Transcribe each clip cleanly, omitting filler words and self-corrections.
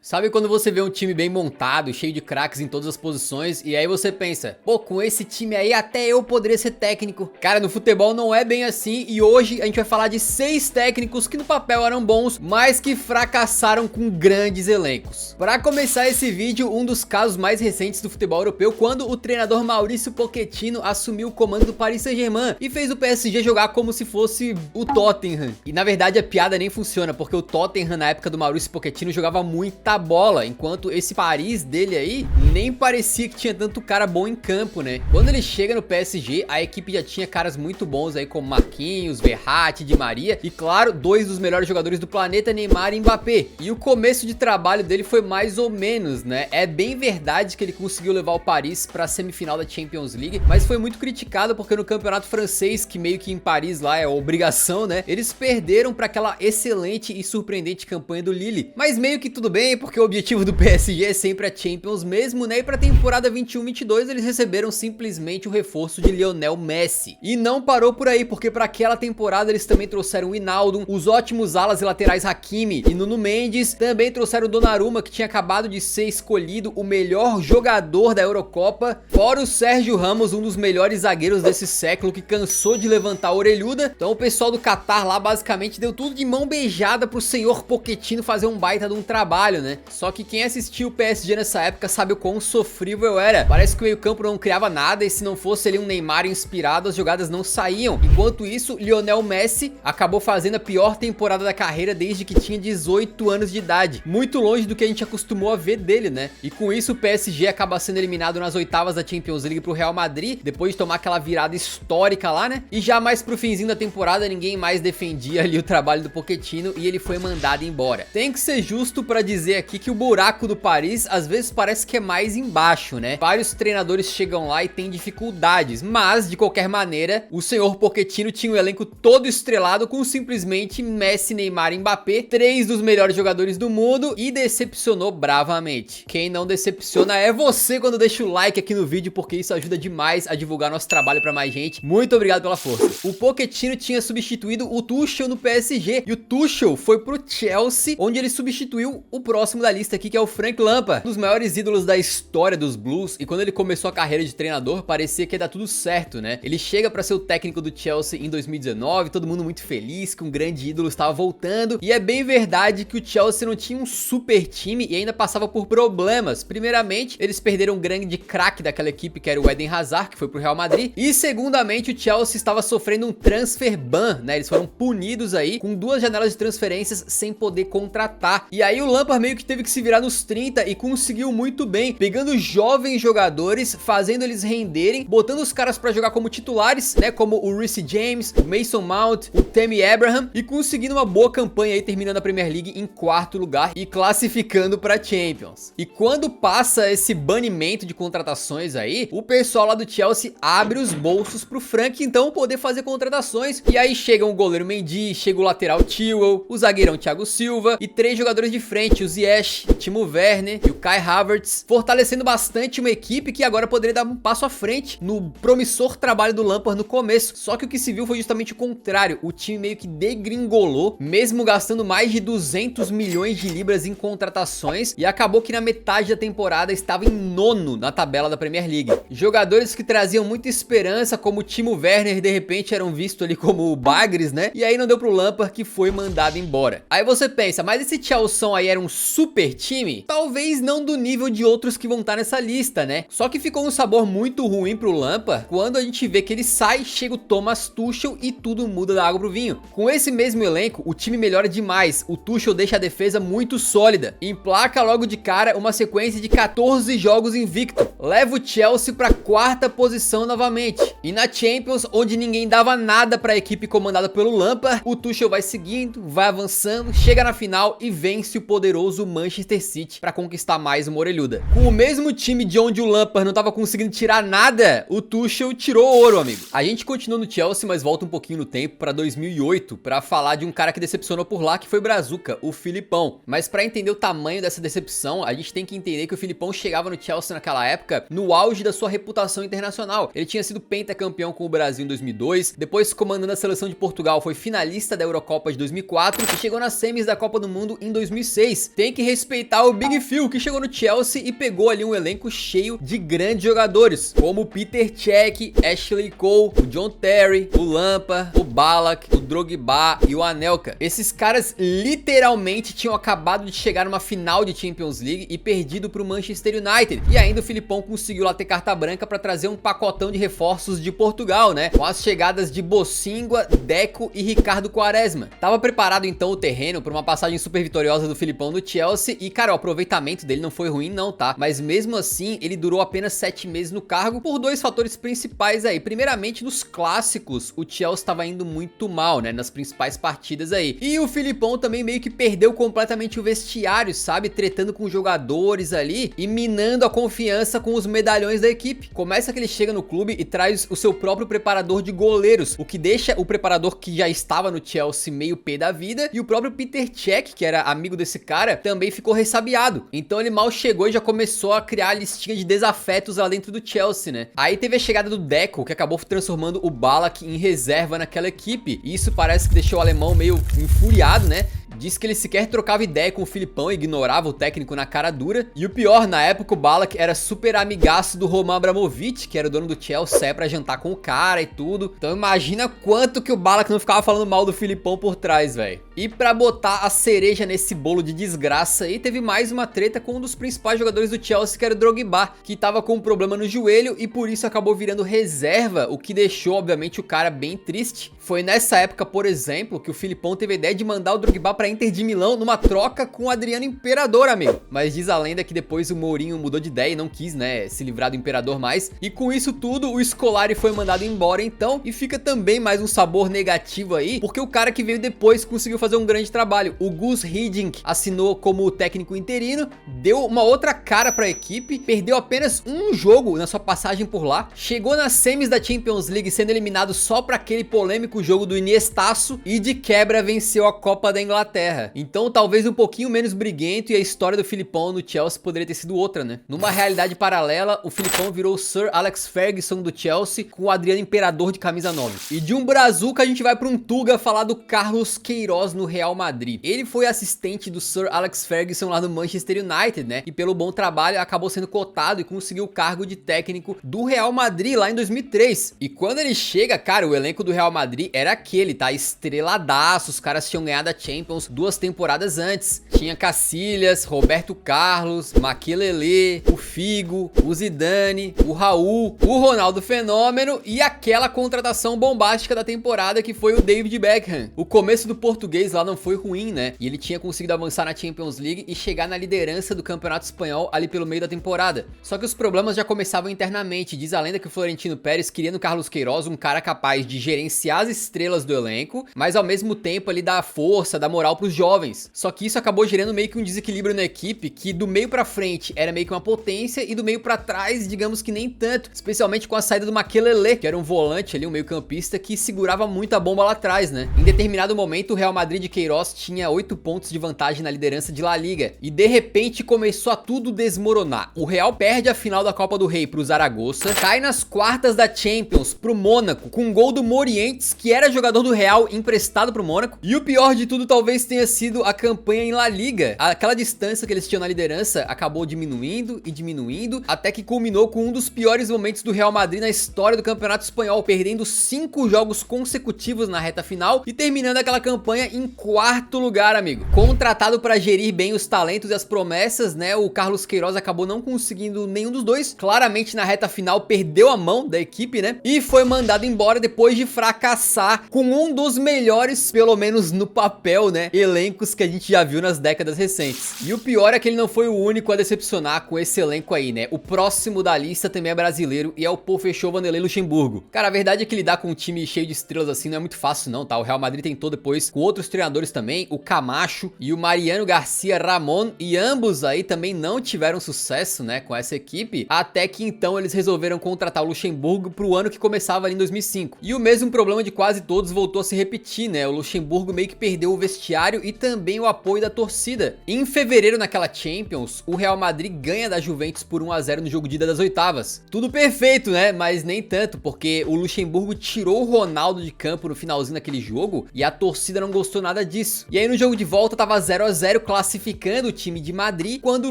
Sabe quando você vê um time bem montado, cheio de craques em todas as posições, e aí você pensa, pô, com esse time aí até eu poderia ser técnico. Cara, no futebol não é bem assim, e hoje a gente vai falar de 6 técnicos que no papel eram bons, mas que fracassaram com grandes elencos. Para começar esse vídeo, um dos casos mais recentes do futebol europeu, quando o treinador Mauricio Pochettino assumiu o comando do Paris Saint-Germain e fez o PSG jogar como se fosse o Tottenham. E na verdade a piada nem funciona, porque o Tottenham na época do Mauricio Pochettino jogava muita bola, enquanto esse Paris dele aí nem parecia que tinha tanto cara bom em campo, né? Quando ele chega no PSG, a equipe já tinha caras muito bons aí como Marquinhos, Verratti, Di Maria e claro, dois dos melhores jogadores do planeta, Neymar e Mbappé. E o começo de trabalho dele foi mais ou menos, né? É bem verdade que ele conseguiu levar o Paris para a semifinal da Champions League, mas foi muito criticado porque no campeonato francês, que meio que em Paris lá é obrigação, né? Eles perderam para aquela excelente e surpreendente campanha do Lille. Mas meio que tudo bem, porque o objetivo do PSG é sempre a Champions mesmo, né? E pra temporada 21-22 eles receberam simplesmente o reforço de Lionel Messi. E não parou por aí, porque pra aquela temporada eles também trouxeram o Wijnaldum, os ótimos alas e laterais Hakimi e Nuno Mendes, também trouxeram o Donnarumma, que tinha acabado de ser escolhido o melhor jogador da Eurocopa, fora o Sérgio Ramos, um dos melhores zagueiros desse século, que cansou de levantar a orelhuda. Então o pessoal do Qatar lá basicamente deu tudo de mão beijada pro senhor Pochettino fazer um baita de um trabalho, né? Só que quem assistiu o PSG nessa época sabe o quão sofrível era. Parece que o meio campo não criava nada e se não fosse ali um Neymar inspirado, as jogadas não saíam. Enquanto isso, Lionel Messi acabou fazendo a pior temporada da carreira desde que tinha 18 anos de idade. Muito longe do que a gente acostumou a ver dele, né? E com isso o PSG acaba sendo eliminado nas oitavas da Champions League pro Real Madrid, depois de tomar aquela virada histórica lá, né? E já mais pro finzinho da temporada, ninguém mais defendia ali o trabalho do Pochettino e ele foi mandado embora. Tem que ser justo pra dizer aqui que o buraco do Paris às vezes parece que é mais embaixo, né? Vários treinadores chegam lá e têm dificuldades, mas de qualquer maneira, o senhor Pochettino tinha um elenco todo estrelado com simplesmente Messi, Neymar e Mbappé, 3 dos melhores jogadores do mundo, e decepcionou bravamente. Quem não decepciona é você quando deixa o like aqui no vídeo, porque isso ajuda demais a divulgar nosso trabalho pra mais gente. Muito obrigado pela força. O Pochettino tinha substituído o Tuchel no PSG, e o Tuchel foi pro Chelsea, onde ele substituiu o próximo da lista aqui, que é o Frank Lampard, um dos maiores ídolos da história dos Blues. E quando ele começou a carreira de treinador, parecia que ia dar tudo certo, né? Ele chega pra ser o técnico do Chelsea em 2019, todo mundo muito feliz que um grande ídolo estava voltando, e é bem verdade que o Chelsea não tinha um super time e ainda passava por problemas. Primeiramente, eles perderam um grande craque daquela equipe, que era o Eden Hazard, que foi pro Real Madrid, e segundamente o Chelsea estava sofrendo um transfer ban, né? Eles foram punidos aí com 2 janelas de transferências sem poder contratar, e aí o Lampard meio que teve que se virar nos 30 e conseguiu muito bem, pegando jovens jogadores, fazendo eles renderem, botando os caras pra jogar como titulares, né, como o Reece James, o Mason Mount, o Tammy Abraham, e conseguindo uma boa campanha aí, terminando a Premier League em 4º lugar e classificando pra Champions. E quando passa esse banimento de contratações aí, o pessoal lá do Chelsea abre os bolsos pro Frank então poder fazer contratações, e aí chega o goleiro Mendy, chega o lateral Chilwell, o zagueirão Thiago Silva e 3 jogadores de frente, o Ziyech, o Timo Werner e o Kai Havertz, fortalecendo bastante uma equipe que agora poderia dar um passo à frente no promissor trabalho do Lampard no começo. Só que o que se viu foi justamente o contrário, o time meio que degringolou, mesmo gastando mais de 200 milhões de libras em contratações, e acabou que na metade da temporada estava em 9º na tabela da Premier League. Jogadores que traziam muita esperança, como o Timo Werner, de repente eram vistos ali como bagres, né? E aí não deu pro Lampard, que foi mandado embora. Aí você pensa, mas esse Chelsea aí era um super time? Talvez não do nível de outros que vão estar nessa lista, né? Só que ficou um sabor muito ruim pro Lampard quando a gente vê que ele sai, chega o Thomas Tuchel e tudo muda da água pro vinho. Com esse mesmo elenco, o time melhora demais, o Tuchel deixa a defesa muito sólida, emplaca logo de cara uma sequência de 14 jogos invicto, leva o Chelsea pra 4ª posição novamente. E na Champions, onde ninguém dava nada pra equipe comandada pelo Lampard, o Tuchel vai seguindo, vai avançando, chega na final e vence o poderoso Manchester City para conquistar mais uma orelhuda. Com o mesmo time de onde o Lampard não tava conseguindo tirar nada, o Tuchel tirou ouro, amigo. A gente continua no Chelsea, mas volta um pouquinho no tempo para 2008 para falar de um cara que decepcionou por lá, que foi Brazuca, o Filipão. Mas para entender o tamanho dessa decepção, a gente tem que entender que o Filipão chegava no Chelsea naquela época época no auge da sua reputação internacional. Ele tinha sido pentacampeão com o Brasil em 2002, depois comandando a seleção de Portugal, foi finalista da Eurocopa de 2004 e chegou nas semis da Copa do Mundo em 2006. Tem que respeitar o Big Phil, que chegou no Chelsea e pegou ali um elenco cheio de grandes jogadores, como o Peter Cech, Ashley Cole, o John Terry, o Lampard, o Ballack, o Drogba e o Anelka. Esses caras literalmente tinham acabado de chegar numa final de Champions League e perdido pro Manchester United. E ainda o Filipão conseguiu lá ter carta branca para trazer um pacotão de reforços de Portugal, né? Com as chegadas de Bocingua, Deco e Ricardo Quaresma. Tava preparado então o terreno para uma passagem super vitoriosa do Filipão no Chelsea e, cara, o aproveitamento dele não foi ruim não, tá? Mas mesmo assim, ele durou apenas 7 meses no cargo por dois fatores principais aí. Primeiramente, nos clássicos, o Chelsea estava indo muito mal, né? Nas principais partidas aí. E o Filipão também meio que perdeu completamente o vestiário, sabe? Tretando com jogadores ali e minando a confiança com os medalhões da equipe. Começa que ele chega no clube e traz o seu próprio preparador de goleiros, o que deixa o preparador que já estava no Chelsea meio pé da vida, e o próprio Peter Cech, que era amigo desse cara, também ficou ressabiado. Então ele mal chegou e já começou a criar a listinha de desafetos lá dentro do Chelsea, né? Aí teve a chegada do Deco, que acabou transformando o Ballack em reserva naquela equipe, e isso parece que deixou o alemão meio enfuriado, né? Disse que ele sequer trocava ideia com o Filipão e ignorava o técnico na cara dura. E o pior, na época o Ballack era super amigaço do Roman Abramovich, que era o dono do Chelsea, pra jantar com o cara e tudo. Então imagina quanto que o Ballack não ficava falando mal do Filipão por trás, velho. E pra botar a cereja nesse bolo de desgraça aí, teve mais uma treta com um dos principais jogadores do Chelsea, que era o Drogba, que tava com um problema no joelho e por isso acabou virando reserva, o que deixou, obviamente, o cara bem triste. Foi nessa época, por exemplo, que o Filipão teve a ideia de mandar o Drogba pra Inter de Milão numa troca com o Adriano Imperador, amigo. Mas diz a lenda que depois o Mourinho mudou de ideia e não quis, né, se livrar do Imperador mais. E com isso tudo, o Scolari foi mandado embora então, e fica também mais um sabor negativo aí, porque o cara que veio depois conseguiu fazer um grande trabalho. O Gus Hiddink assinou como técnico interino, deu uma outra cara pra equipe, perdeu apenas um jogo na sua passagem por lá, chegou nas semis da Champions League sendo eliminado só pra aquele polêmico jogo do Iniestaço e de quebra venceu a Copa da Inglaterra. Então talvez um pouquinho menos briguento e a história do Filipão no Chelsea poderia ter sido outra, né? Numa realidade paralela, o Filipão virou o Sir Alex Ferguson do Chelsea com o Adriano Imperador de camisa 9. E de um brazuca a gente vai para um Tuga falar do Carlos Queiroz no Real Madrid. Ele foi assistente do Sir Alex Ferguson lá no Manchester United, né? E pelo bom trabalho acabou sendo cotado e conseguiu o cargo de técnico do Real Madrid lá em 2003. E quando ele chega, cara, o elenco do Real Madrid era aquele, tá? Estreladaço, os caras tinham ganhado a Champions 2 temporadas antes. Tinha Cacilhas, Roberto Carlos, Makelele, o Figo, o Zidane, o Raul, o Ronaldo Fenômeno e aquela contratação bombástica da temporada que foi o David Beckham. O começo do português lá não foi ruim, né? E ele tinha conseguido avançar na Champions League e chegar na liderança do Campeonato Espanhol ali pelo meio da temporada. Só que os problemas já começavam internamente. Diz a lenda que o Florentino Pérez queria no Carlos Queiroz um cara capaz de gerenciar as estrelas do elenco, mas ao mesmo tempo ali dar força, dar moral pros jovens. Só que isso acabou gerando meio que um desequilíbrio na equipe, que do meio pra frente era meio que uma potência e do meio pra trás, digamos que nem tanto, especialmente com a saída do Makelele, que era um volante ali, um meio campista que segurava muito a bomba lá atrás, né? Em determinado momento o Real Madrid de Queiroz tinha 8 pontos de vantagem na liderança de La Liga e de repente começou a tudo desmoronar. O Real perde a final da Copa do Rei pro Zaragoza, cai nas quartas da Champions pro Mônaco com um gol do Morientes, que era jogador do Real emprestado pro Mônaco, e o pior de tudo talvez tenha sido a campanha em La Liga. Aquela distância que eles tinham na liderança acabou diminuindo e diminuindo, até que culminou com um dos piores momentos do Real Madrid na história do Campeonato Espanhol, perdendo 5 jogos consecutivos na reta final e terminando aquela campanha em 4º lugar, amigo. Contratado para gerir bem os talentos e as promessas, né, o Carlos Queiroz acabou não conseguindo nenhum dos dois, claramente na reta final perdeu a mão da equipe, né, e foi mandado embora depois de fracassar com um dos melhores, pelo menos no papel, né, elencos que a gente já viu nas décadas recentes. E o pior é que ele não foi o único a decepcionar com esse elenco aí, né? O próximo da lista também é brasileiro e é o Pofechou Vanderlei Luxemburgo. Cara, a verdade é que lidar com um time cheio de estrelas assim não é muito fácil não, tá? O Real Madrid tentou depois com outros treinadores também, o Camacho e o Mariano Garcia Ramon, e ambos aí também não tiveram sucesso, né, com essa equipe, até que então eles resolveram contratar o Luxemburgo pro ano que começava ali em 2005. E o mesmo problema de quase todos voltou a se repetir, né? O Luxemburgo meio que perdeu o vestiário vestiário e também o apoio da torcida. Em fevereiro, naquela Champions, o Real Madrid ganha da Juventus por 1 a 0 no jogo de ida das oitavas. Tudo perfeito, né? Mas nem tanto, porque o Luxemburgo tirou o Ronaldo de campo no finalzinho daquele jogo e a torcida não gostou nada disso. E aí no jogo de volta tava 0 a 0 classificando o time de Madrid, quando o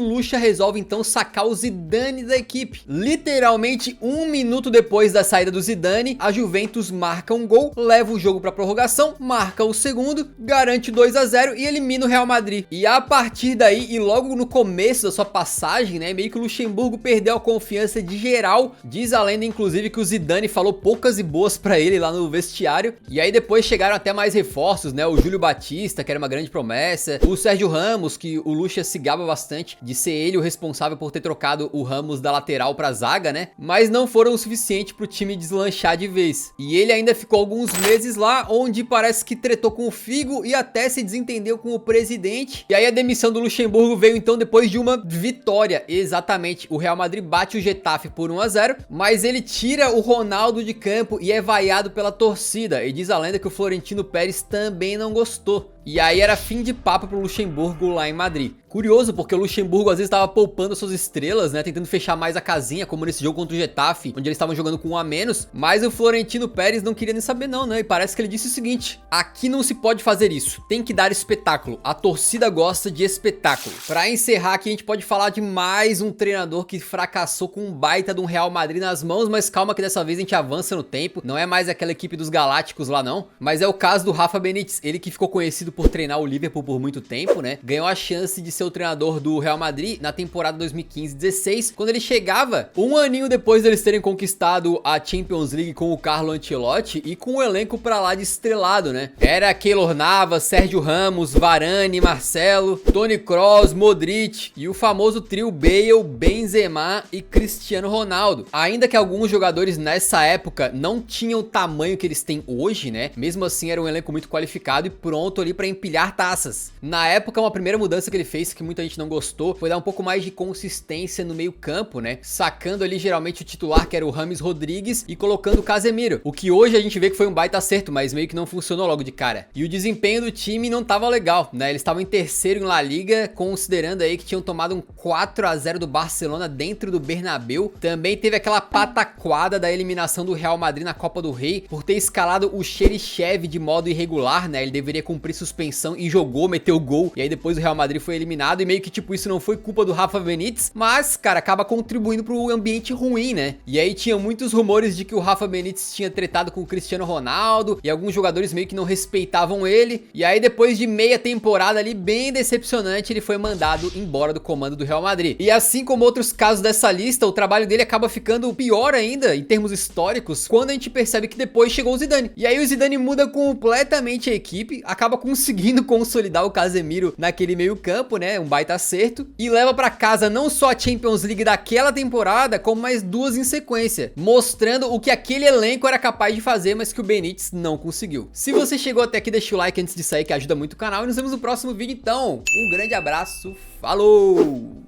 Lucha resolve então sacar o Zidane da equipe. Literalmente 1 minuto depois da saída do Zidane, a Juventus marca um gol, leva o jogo pra prorrogação, marca o segundo, garante 2 a 0 e elimina o Real Madrid. E a partir daí, e logo no começo da sua passagem, né, meio que o Luxemburgo perdeu a confiança de geral. Diz a lenda inclusive que o Zidane falou poucas e boas pra ele lá no vestiário. E aí depois chegaram até mais reforços, né, o Júlio Batista, que era uma grande promessa, o Sérgio Ramos, que o Lucha se gaba bastante de ser ele o responsável por ter trocado o Ramos da lateral pra zaga, né, mas não foram o suficiente pro time deslanchar de vez. E ele ainda ficou alguns meses lá, onde parece que tretou com o Figo e até se desentendeu com o presidente. E aí a demissão do Luxemburgo veio então depois de uma vitória. Exatamente, o Real Madrid bate o Getafe por 1 a 0, mas ele tira o Ronaldo de campo e é vaiado pela torcida. E diz a lenda que o Florentino Pérez também não gostou. E aí era fim de papo pro Luxemburgo lá em Madrid. Curioso, porque o Luxemburgo às vezes estava poupando suas estrelas, né, tentando fechar mais a casinha, como nesse jogo contra o Getafe, onde eles estavam jogando com 1 a menos, mas o Florentino Pérez não queria nem saber não, né, e parece que ele disse o seguinte: aqui não se pode fazer isso, tem que dar espetáculo, a torcida gosta de espetáculo. Pra encerrar aqui, a gente pode falar de mais um treinador que fracassou com um baita de um Real Madrid nas mãos, mas calma que dessa vez a gente avança no tempo, não é mais aquela equipe dos Galácticos lá não, mas é o caso do Rafa Benítez, ele que ficou conhecido por treinar o Liverpool por muito tempo, né, ganhou a chance de ser o treinador do Real Madrid na temporada 2015-16, quando ele chegava um aninho depois deles terem conquistado a Champions League com o Carlo Ancelotti e com o elenco pra lá de estrelado, né? Era Keylor Navas, Sérgio Ramos, Varane, Marcelo, Toni Kroos, Modric e o famoso trio Bale, Benzema e Cristiano Ronaldo. Ainda que alguns jogadores nessa época não tinham o tamanho que eles têm hoje, né? Mesmo assim era um elenco muito qualificado e pronto ali pra empilhar taças. Na época, uma primeira mudança que ele fez, que muita gente não gostou, foi dar um pouco mais de consistência no meio campo, né? Sacando ali geralmente o titular, que era o James Rodrigues, e colocando o Casemiro. O que hoje a gente vê que foi um baita acerto, mas meio que não funcionou logo de cara. E o desempenho do time não tava legal, né? Eles estavam em terceiro em La Liga, considerando aí que tinham tomado um 4 a 0 do Barcelona dentro do Bernabéu. Também teve aquela pataquada da eliminação do Real Madrid na Copa do Rei, por ter escalado o Cheryshev de modo irregular, né? Ele deveria cumprir suspensão e jogou, meteu gol, e aí depois o Real Madrid foi eliminado, e meio que tipo, isso não foi culpa do Rafa Benítez, mas, cara, acaba contribuindo pro ambiente ruim, né? E aí tinha muitos rumores de que o Rafa Benítez tinha tretado com o Cristiano Ronaldo, e alguns jogadores meio que não respeitavam ele, e aí depois de meia temporada ali, bem decepcionante, ele foi mandado embora do comando do Real Madrid. E assim como outros casos dessa lista, o trabalho dele acaba ficando pior ainda, em termos históricos, quando a gente percebe que depois chegou o Zidane. E aí o Zidane muda completamente a equipe, acaba conseguindo consolidar o Casemiro naquele meio campo, né? Um baita acerto, e leva pra casa não só a Champions League daquela temporada, como mais 2 em sequência, mostrando o que aquele elenco era capaz de fazer, mas que o Benítez não conseguiu. Se você chegou até aqui, deixa o like antes de sair, que ajuda muito o canal, e nos vemos no próximo vídeo então. Um grande abraço, falou!